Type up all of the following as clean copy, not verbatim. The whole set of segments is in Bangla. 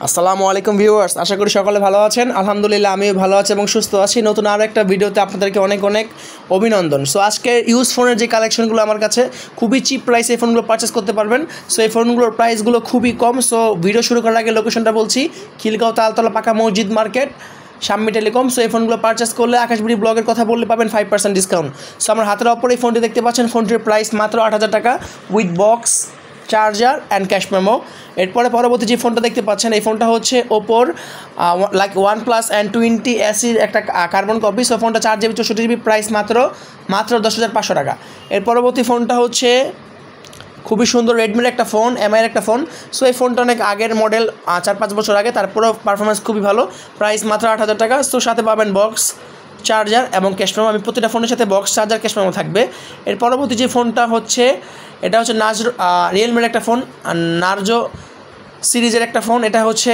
আসসালামু আলাইকুম ভিউয়ার্স, আশা করি সকলে ভালো আছেন। আলহামদুলিল্লাহ আমিও ভালো আছি এবং সুস্থ আছি। নতুন আরও একটা ভিডিওতে আপনাদেরকে অনেক অনেক অভিনন্দন। সো আজকে ইউজ ফোনের যে কালেকশনগুলো আমার কাছে খুবই চিপ প্রাইসে এই ফোনগুলো পারচেস করতে পারবেন। সো এই ফোনগুলোর প্রাইসগুলো খুবই কম। সো ভিডিও শুরু করার আগে লোকেশনটা বলছি, খিলগাঁও তালতলা পাকা মসজিদ মার্কেট, শাম্মী টেলিকম। সো এই ফোনগুলো পারচেস করলে আকাশবাণী ব্লগের কথা বললে পাবেন 5% ডিসকাউন্ট। সো আমার হাতের অপর এই ফোনটি দেখতে পাচ্ছেন, ফোনটির প্রাইস মাত্র 8,000 টাকা with box, charger and cash memo. এরপরে পরবর্তী যে ফোনটা দেখতে পাচ্ছেন, এই ফোনটা হচ্ছে ওপোর OnePlus N20 SEর একটা কার্বন কপি। সো ফোনটা 4GB 64GB, প্রাইস মাত্র 10,500 টাকা। এর পরবর্তী ফোনটা হচ্ছে খুবই সুন্দর রেডমির একটা ফোন, MIর একটা ফোন। সো এই ফোনটা অনেক আগের মডেল, 4-5 বছর আগে, তারপরেও পারফরমেন্স খুবই ভালো, প্রাইস মাত্র 8,000 টাকা। সো সাথে পাবেন বক্স, চার্জার এবং ক্যাশ মেমো। আমি প্রতিটা ফোনের সাথে বক্স, চার্জার, ক্যাশ মেমো থাকবে। এর পরবর্তী যে ফোনটা হচ্ছে, এটা হচ্ছে রিয়েলমির একটা ফোন, নার্জো সিরিজের একটা ফোন। এটা হচ্ছে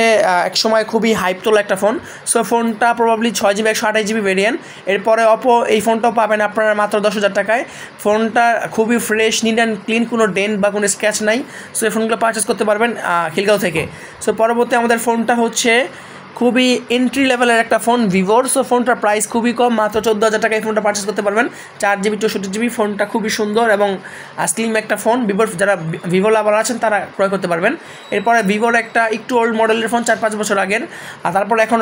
এক সময় খুবই হাইপ তোলা একটা ফোন। সো ফোনটা প্রবাবলি 6GB 128GB ভেরিয়েন্ট। এরপরে অপো এই ফোনটাও পাবেন আপনারা মাত্র 10,000 টাকায়। ফোনটা খুবই ফ্রেশ, নিট অ্যান্ড ক্লিন, কোনো ডেন্ট বা কোনো স্ক্র্যাচ নাই। সো এই ফোনগুলো পারচেস করতে পারবেন খিলগাঁও থেকে। সো পরবর্তী আমাদের ফোনটা হচ্ছে খুবই এন্ট্রি লেভেলের একটা ফোন, ভিভোর। সো ফোনটার প্রাইস খুবই কম, মাত্র 14,000 টাকায় ফোনটা পারচেস করতে পারবেন। 4GB 64GB, ফোনটা খুবই সুন্দর এবং স্লিম একটা ফোন। ভিভোর যারা ভিভো লাভার আছেন তারা ক্রয় করতে পারবেন। এরপরে ভিভোর একটা একটু ওল্ড মডেলের ফোন, 4-5 বছর আগের। আর তারপরে এখন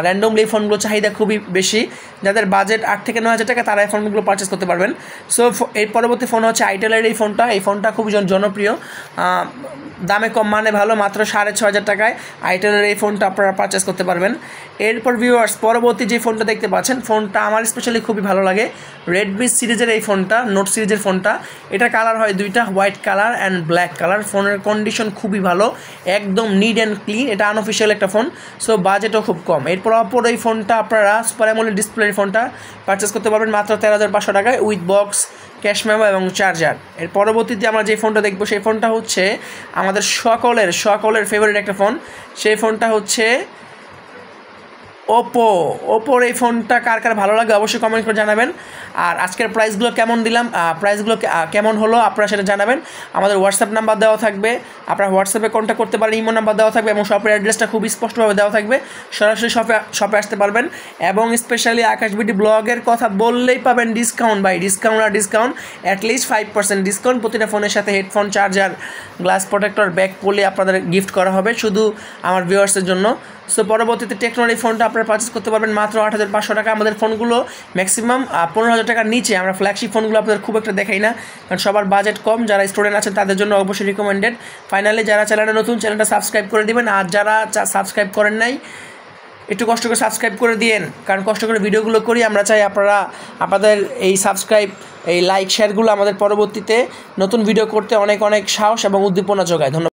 র্যান্ডমলি এই ফোনগুলো চাহিদা খুবই বেশি, যাদের বাজেট 8 থেকে 9,000 টাকা তারা এই ফোনগুলো পারচেস করতে পারবেন। সো এর পরবর্তী ফোন হচ্ছে আইটেলের এই ফোনটা। এই ফোনটা খুবই জনপ্রিয়, দামে কম মানে ভালো, মাত্র 6,500 টাকায় আইটেলের এই ফোনটা আপনারা পারচেস করতে পারবেন। এরপর ভিউয়ার্স, পরবর্তী যে ফোনটা দেখতে পাচ্ছেন, ফোনটা আমার স্পেশালি খুবই ভালো লাগে, রেডমি সিরিজের এই ফোনটা, নোট সিরিজের ফোনটা। এটা কালার হয় দুইটা, white colour and black colour. ফোনের কন্ডিশন খুবই ভালো, একদম নিট অ্যান্ড ক্লিন। এটা আনঅফিসিয়াল একটা ফোন, সো বাজেটও খুব কম। এরপর অপর এই ফোনটা আপনারা সুপার অ্যামোলেড ডিসপ্লের ফোনটা পারচেস করতে পারবেন মাত্র 13,500 টাকায় উইথ বক্স, ক্যাশ মেমো এবং চার্জার। এর পরবর্তীতে আমরা যে ফোনটা দেখবো, সেই ফোনটা হচ্ছে আমাদের সকলের ফেভারিট একটা ফোন। সেই ফোনটা হচ্ছে ওপোর এই ফোনটা কার কার ভালো লাগে অবশ্যই কমেন্ট করে জানাবেন। আর আজকের প্রাইসগুলো কেমন দিলাম, প্রাইসগুলো কেমন হলো আপনারা সেটা জানাবেন। আমাদের হোয়াটসঅ্যাপ নাম্বার দেওয়া থাকবে, আপনারা হোয়াটসঅ্যাপে কন্ট্যাক্ট করতে পারেন। ইমো নাম্বার দেওয়া থাকবে এবং শপের অ্যাড্রেসটা খুব স্পষ্টভাবে দেওয়া থাকবে। সরাসরি শপে আসতে পারবেন এবং স্পেশালি আকাশবিডি ব্লগের কথা বললেই পাবেন ডিসকাউন্ট, ডিসকাউন্ট অ্যাটলিস্ট 5% ডিসকাউন্ট। প্রতিটা ফোনের সাথে headphone, charger, glass protector, back poly আপনাদের গিফট করা হবে শুধু আমার ভিউয়ার্সের জন্য। সো পরবর্তীতে টেকনোর এই ফোনটা আপনারা পারচেস করতে পারবেন মাত্র 8,500 টাকা। আমাদের ফোনগুলো ম্যাক্সিমাম 15,000 টাকার নিচে। আমরা ফ্ল্যাগশিপ ফোনগুলো আপনাদের খুব একটা দেখাই না, কারণ সবার বাজেট কম। যারা স্টুডেন্ট আছেন তাদের জন্য অবশ্যই রিকমেন্ডেড। ফাইনালি যারা চ্যানেলে নতুন, চ্যানেলটা সাবস্ক্রাইব করে দিবেন। আর যারা সাবস্ক্রাইব করেন নাই, একটু কষ্ট করে সাবস্ক্রাইব করে দিয়েন, কারণ কষ্ট করে ভিডিওগুলো করি। আমরা চাই আপনাদের এই সাবস্ক্রাইব, এই লাইক, শেয়ারগুলো আমাদের পরবর্তীতে নতুন ভিডিও করতে অনেক অনেক সাহস এবং উদ্দীপনা যোগায়। ধন্যবাদ।